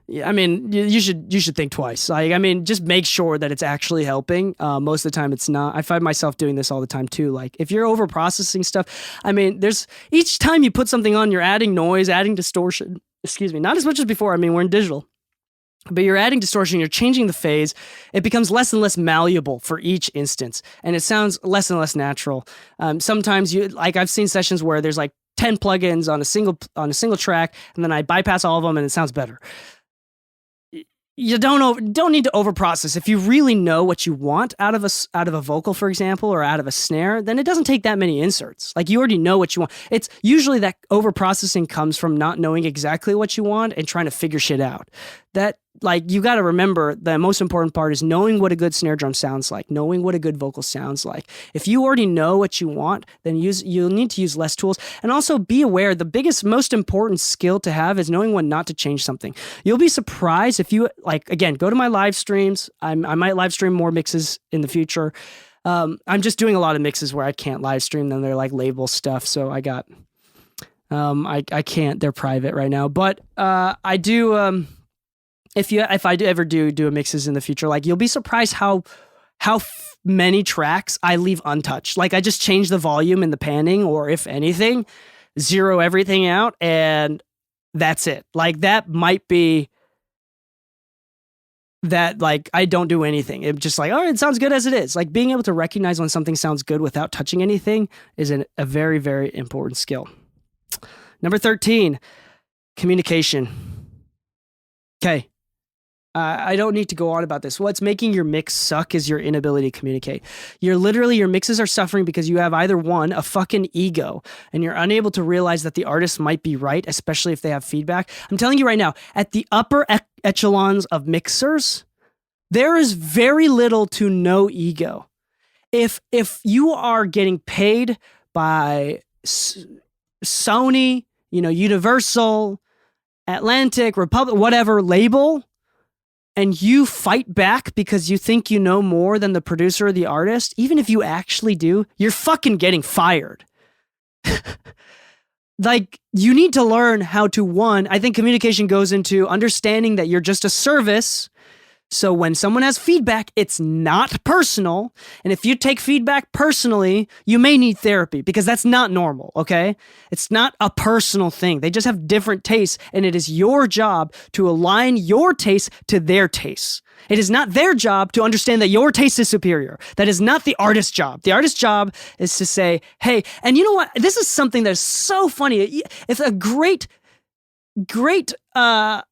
you should think twice. Like, just make sure that it's actually helping. Most of the time it's not. I find myself doing this all the time too. Like if you're over processing stuff, there's each time you put something on, you're adding noise, adding distortion, not as much as before. We're in digital. But you're adding distortion, you're changing the phase. It becomes less and less malleable for each instance, and it sounds less and less natural. Sometimes I've seen sessions where there's like 10 plugins on a single track, and then I bypass all of them, and it sounds better. You don't need to overprocess. If you really know what you want out of a vocal, for example, or out of a snare, then it doesn't take that many inserts. Like you already know what you want. It's usually that overprocessing comes from not knowing exactly what you want and trying to figure shit out. That, like, you got to remember the most important part is knowing what a good snare drum sounds like, knowing what a good vocal sounds like. If you already know what you want, then you'll need to use less tools. And also be aware, the most important skill to have is knowing when not to change something. You'll be surprised if you, again, go to my live streams. I might live stream more mixes in the future. I'm just doing a lot of mixes where I can't live stream them. They're like label stuff. So I got, I can't, they're private right now, but I do, if I ever do mixes in the future, like you'll be surprised how many tracks I leave untouched. Like I just change the volume and the panning, or if anything, zero everything out, and that's it. Like that might be that, like I don't do anything. It's just like, all right, it sounds good as it is. Like being able to recognize when something sounds good without touching anything is a very, very important skill. Number 13, communication. Okay. I don't need to go on about this. What's making your mix suck is your inability to communicate. Your mixes are suffering because you have either one, a fucking ego, and you're unable to realize that the artist might be right, especially if they have feedback. I'm telling you right now, at the upper echelons of mixers, there is very little to no ego. If you are getting paid by Sony, Universal, Atlantic, Republic, whatever label, and you fight back because you think you know more than the producer or the artist, even if you actually do, you're fucking getting fired. Like, you need to learn how to, one, I think communication goes into understanding that you're just a service. So when someone has feedback, it's not personal. And if you take feedback personally, you may need therapy because that's not normal, okay? It's not a personal thing. They just have different tastes, and it is your job to align your taste to their tastes. It is not their job to understand that your taste is superior. That is not the artist's job. The artist's job is to say, hey, and you know what? This is something that is so funny. It's a great, this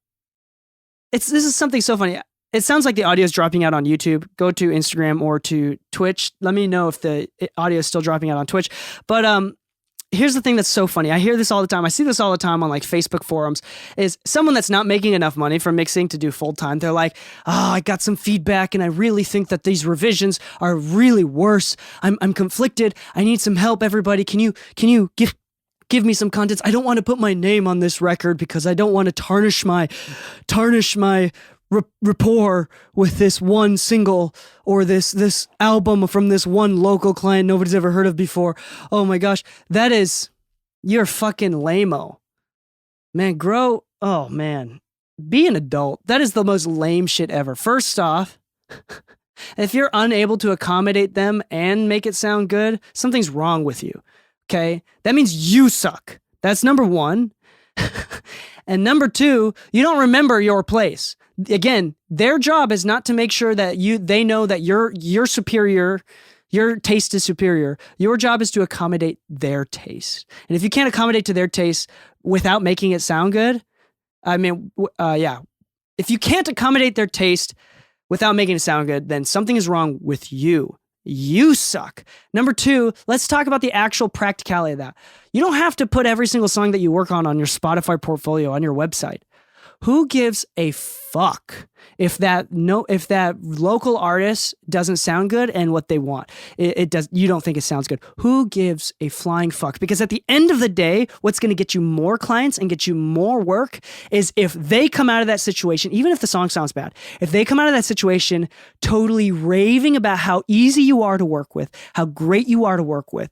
is something so funny. It sounds like the audio is dropping out on YouTube. Go to Instagram or to Twitch. Let me know if the audio is still dropping out on Twitch. But here's the thing that's so funny. I hear this all the time. I see this all the time on like Facebook forums. Is someone that's not making enough money from mixing to do full time. They're like, oh, I got some feedback and I really think that these revisions are really worse. I'm conflicted. I need some help. Everybody, can you give me some content? I don't want to put my name on this record because I don't want to tarnish my rapport with this one single or this album from this one local client nobody's ever heard of before. Oh my gosh, you're fucking lame-o. Man, oh man, be an adult. That is the most lame shit ever. First off, if you're unable to accommodate them and make it sound good, something's wrong with you, okay? That means you suck. That's number one. And number two, you don't remember your place. Again, their job is not to make sure that they know that you're superior, your taste is superior. Your job is to accommodate their taste. And if you can't accommodate to their taste without making it sound good, if you can't accommodate their taste without making it sound good, then something is wrong with you. You suck. Number two, let's talk about the actual practicality of that. You don't have to put every single song that you work on your Spotify portfolio on your website. Who gives a fuck if that local artist doesn't sound good and what they want? You don't think it sounds good. Who gives a flying fuck? Because at the end of the day, what's going to get you more clients and get you more work is if they come out of that situation, even if the song sounds bad, if they come out of that situation totally raving about how easy you are to work with, how great you are to work with.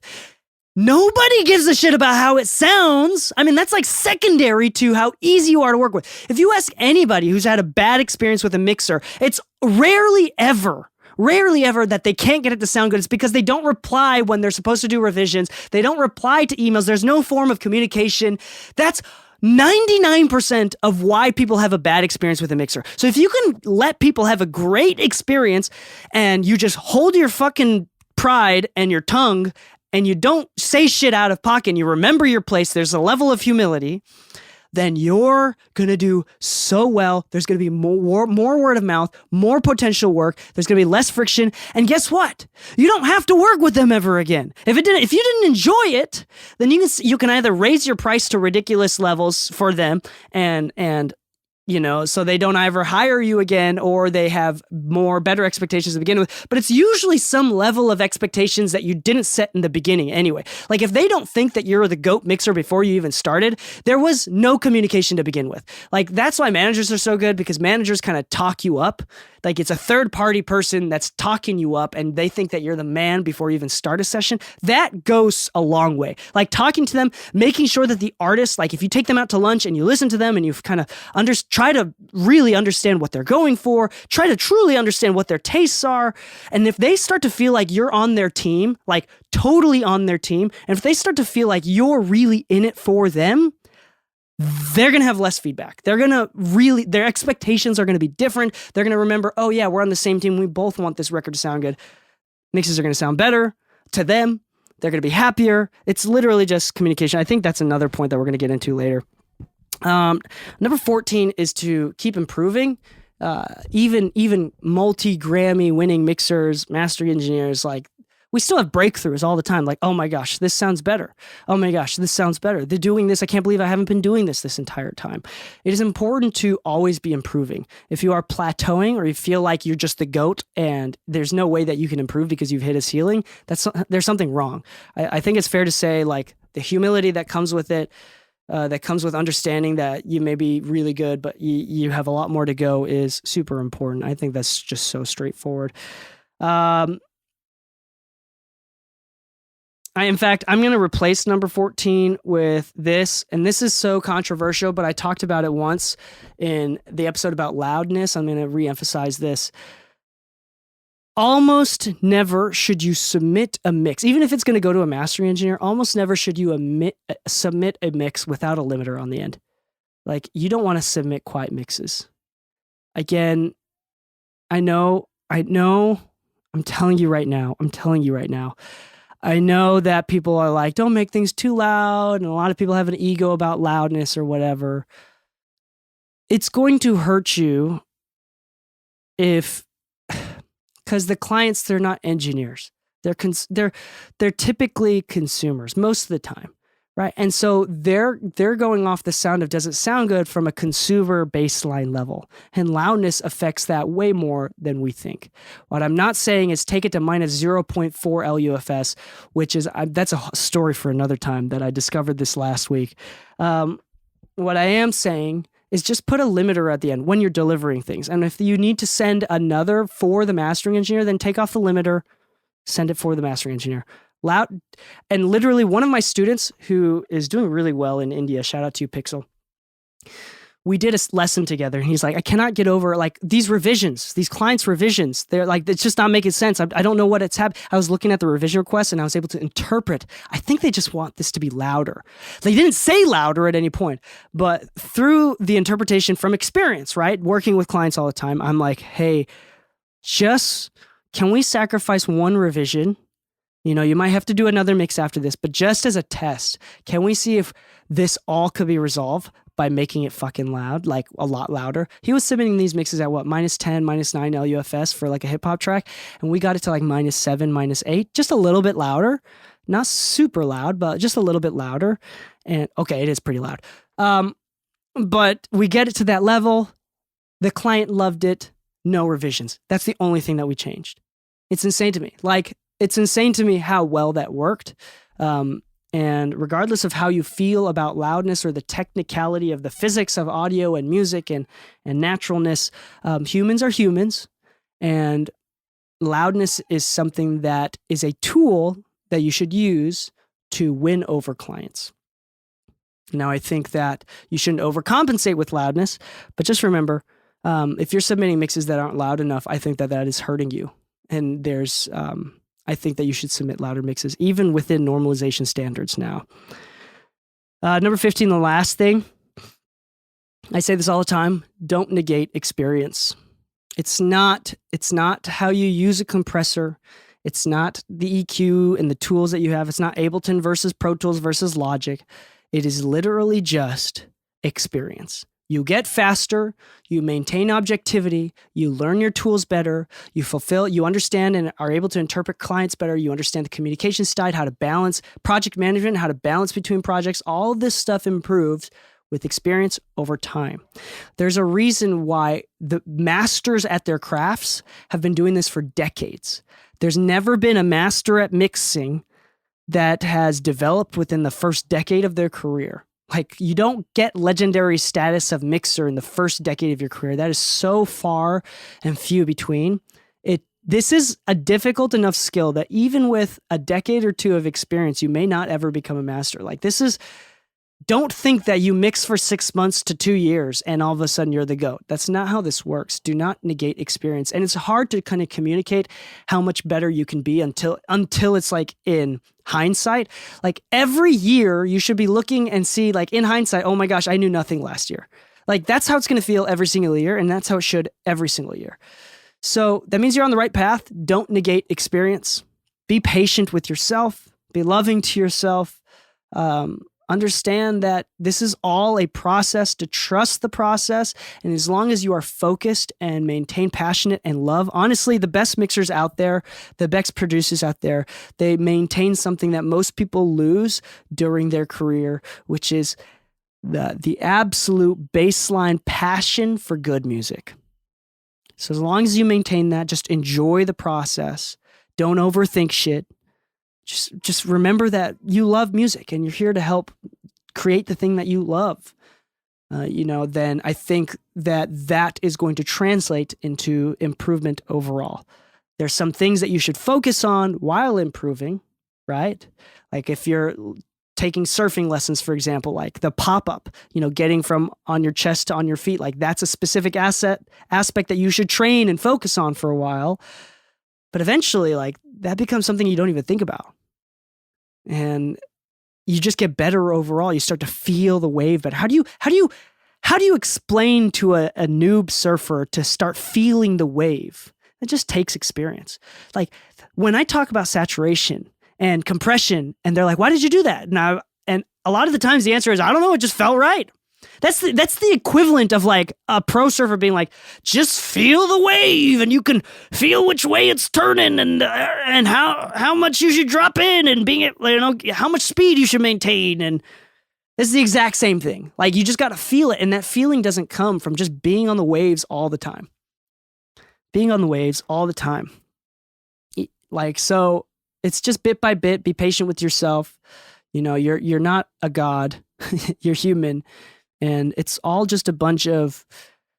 Nobody gives a shit about how it sounds. I mean, that's like secondary to how easy you are to work with. If you ask anybody who's had a bad experience with a mixer, it's rarely ever that they can't get it to sound good. It's because they don't reply when they're supposed to do revisions. They don't reply to emails. There's no form of communication. That's 99% of why people have a bad experience with a mixer. So if you can let people have a great experience and you just hold your fucking pride and your tongue and you don't say shit out of pocket, and you remember your place, there's a level of humility, then you're going to do so well. There's going to be more word of mouth, more potential work. There's going to be less friction. And guess what? You don't have to work with them ever again. If you didn't enjoy it, then you can either raise your price to ridiculous levels for them and so they don't ever hire you again, or they have better expectations to begin with. But it's usually some level of expectations that you didn't set in the beginning anyway. Like if they don't think that you're the GOAT mixer before you even started, there was no communication to begin with. Like that's why managers are so good, because managers kind of talk you up. Like it's a third party person that's talking you up and they think that you're the man before you even start a session. That goes a long way. Like talking to them, making sure that the artist, like if you take them out to lunch and you listen to them and you kind of try to really understand what they're going for, try to truly understand what their tastes are. And if they start to feel like you're on their team, like totally on their team, and if they start to feel like you're really in it for them, they're going to have less feedback. Their expectations are going to be different. They're going to remember, oh yeah, we're on the same team. We both want this record to sound good. Mixes are going to sound better to them. They're going to be happier. It's literally just communication. I think that's another point that we're going to get into later. Number 14 is to keep improving. Even multi-Grammy winning mixers, mastering engineers, like we still have breakthroughs all the time. Like, oh my gosh, this sounds better. Oh my gosh, this sounds better. They're doing this. I can't believe I haven't been doing this entire time. It is important to always be improving. If you are plateauing or you feel like you're just the GOAT and there's no way that you can improve because you've hit a ceiling, there's something wrong. I think it's fair to say, like, the humility that comes with it, that comes with understanding that you may be really good, but you have a lot more to go is super important. I think that's just so straightforward. In fact, I'm going to replace number 14 with this, and this is so controversial, but I talked about it once in the episode about loudness. I'm going to reemphasize this. Almost never should you submit a mix, even if it's going to go to a mastering engineer, almost never should you submit a mix without a limiter on the end. Like, you don't want to submit quiet mixes. Again, I know, I'm telling you right now. I know that people are like, don't make things too loud, and a lot of people have an ego about loudness or whatever. It's going to hurt you because the clients, they're not engineers. They're typically consumers most of the time, right? And so they're going off the sound of, does it sound good from a consumer baseline level? And loudness affects that way more than we think. What I'm not saying is take it to minus 0.4 LUFS, which is, that's a story for another time that I discovered this last week. What I am saying is just put a limiter at the end when you're delivering things. And if you need to send another for the mastering engineer, then take off the limiter, send it for the mastering engineer. Loud. And literally one of my students who is doing really well in India, shout out to you, Pixel, we did a lesson together, and he's like, I cannot get over like these revisions, these clients' revisions. They're like, it's just not making sense. I don't know what it's happened. I was looking at the revision request and I was able to interpret. I think they just want this to be louder. They didn't say louder at any point, but through the interpretation from experience, right? Working with clients all the time, I'm like, hey, can we sacrifice one revision? You know, you might have to do another mix after this, but just as a test, can we see if this all could be resolved by making it fucking loud, like a lot louder? He was submitting these mixes at what, minus 10, minus 9 LUFS for like a hip hop track, and we got it to like minus 7, minus 8, just a little bit louder. Not super loud, but just a little bit louder. And okay, it is pretty loud. But we get it to that level. The client loved it. No revisions. That's the only thing that we changed. It's insane to me. Like, it's insane to me how well that worked. And regardless of how you feel about loudness or the technicality of the physics of audio and music and naturalness, humans are humans. And loudness is something that is a tool that you should use to win over clients. Now, I think that you shouldn't overcompensate with loudness, but just remember, if you're submitting mixes that aren't loud enough, I think that is hurting you. And I think that you should submit louder mixes, even within normalization standards now. Number 15, the last thing. I say this all the time, don't negate experience. It's not how you use a compressor. It's not the EQ and the tools that you have. It's not Ableton versus Pro Tools versus Logic. It is literally just experience. You get faster, you maintain objectivity, you learn your tools better, you understand and are able to interpret clients better, you understand the communication side, how to balance project management, how to balance between projects. All of this stuff improves with experience over time. There's a reason why the masters at their crafts have been doing this for decades. There's never been a master at mixing that has developed within the first decade of their career. Like, you don't get legendary status of mixer in the first decade of your career. That is so far and few between. This is a difficult enough skill that even with a decade or two of experience, you may not ever become a master. Like, don't think that you mix for 6 months to 2 years and all of a sudden you're the GOAT. That's not how this works. Do not negate experience. And it's hard to kind of communicate how much better you can be until it's like in hindsight. Like, every year you should be looking and see, like, in hindsight, oh my gosh, I knew nothing last year. Like, that's how it's going to feel every single year. And that's how it should every single year. So that means you're on the right path. Don't negate experience. Be patient with yourself. Be loving to yourself. Understand that this is all a process, to trust the process. And as long as you are focused and maintain passionate and love, honestly, the best mixers out there, the best producers out there, they maintain something that most people lose during their career, which is the absolute baseline passion for good music. So as long as you maintain that, just enjoy the process. Don't overthink shit. Just remember that you love music and you're here to help create the thing that you love, then I think that is going to translate into improvement overall. There's some things that you should focus on while improving, right? Like if you're taking surfing lessons, for example, like the pop-up, getting from on your chest to on your feet, like that's a specific aspect that you should train and focus on for a while. But eventually, like that becomes something you don't even think about. And you just get better overall. You start to feel the wave better. How do you explain to a noob surfer to start feeling the wave? It just takes experience. Like when I talk about saturation and compression, and they're like, "Why did you do that?" And a lot of the times the answer is, "I don't know. It just felt right." That's the equivalent of like a pro surfer being like, "Just feel the wave, and you can feel which way it's turning, and how much you should drop in, and how much speed you should maintain." And it's the exact same thing. Like you just got to feel it, and that feeling doesn't come from just being on the waves all the time. Being on the waves all the time. Like so. It's just bit by bit. Be patient with yourself. You're not a god. You're human, and it's all just a bunch of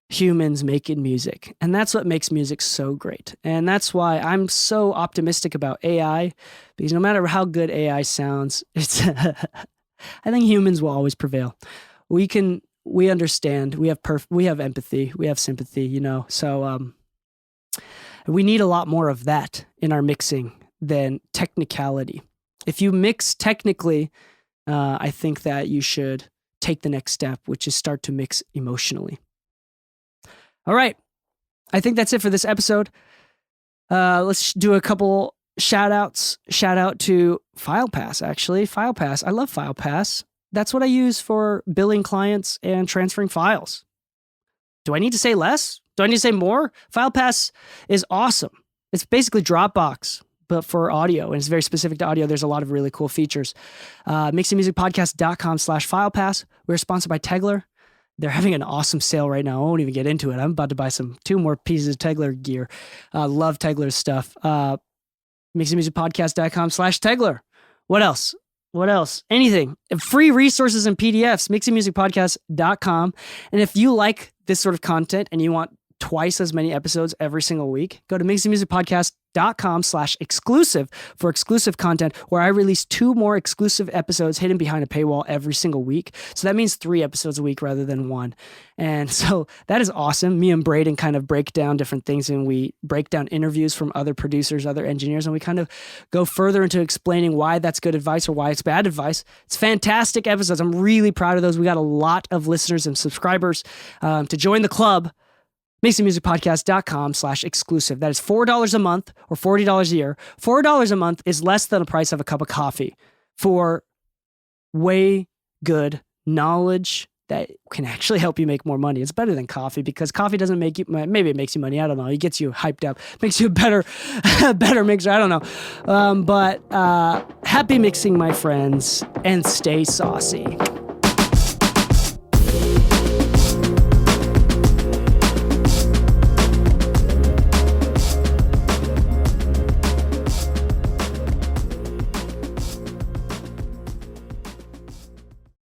humans making music, and that's what makes music so great. And that's why I'm so optimistic about AI, because no matter how good AI sounds, I think humans will always prevail. We understand. We have empathy. We have sympathy. So we need a lot more of that in our mixing than technicality. If you mix technically, I think that you should take the next step, which is start to mix emotionally. All right. I think that's it for this episode. Let's do a couple shout outs. Shout out to FilePass, actually. FilePass. I love FilePass. That's what I use for billing clients and transferring files. Do I need to say less? Do I need to say more? FilePass is awesome. It's basically Dropbox, but for audio, and it's very specific to audio. There's a lot of really cool features. mixingmusicpodcast.com/FilePass. We're sponsored by Tegler. They're having an awesome sale right now. I won't even get into it. I'm about to buy 2 more pieces of Tegler gear. Love Tegler's stuff. mixingmusicpodcast.com/Tegler. What else? Anything. Free resources and PDFs, mixingmusicpodcast.com. And if you like this sort of content and you want twice as many episodes every single week, go to mixingmusicpodcast.com/exclusive for exclusive content, where I release 2 more exclusive episodes hidden behind a paywall every single week. So that means 3 episodes a week rather than 1. And so that is awesome. Me and Braden kind of break down different things, and we break down interviews from other producers, other engineers, and we kind of go further into explaining why that's good advice or why it's bad advice. It's fantastic episodes. I'm really proud of those. We got a lot of listeners and subscribers. To join the club, mixingmusicpodcast.com/exclusive. That is $4 a month or $40 a year. $4 a month is less than the price of a cup of coffee for way good knowledge that can actually help you make more money. It's better than coffee, because coffee doesn't make you, maybe it makes you money. I don't know. It gets you hyped up, makes you a better mixer. I don't know. But happy mixing, my friends, and stay saucy.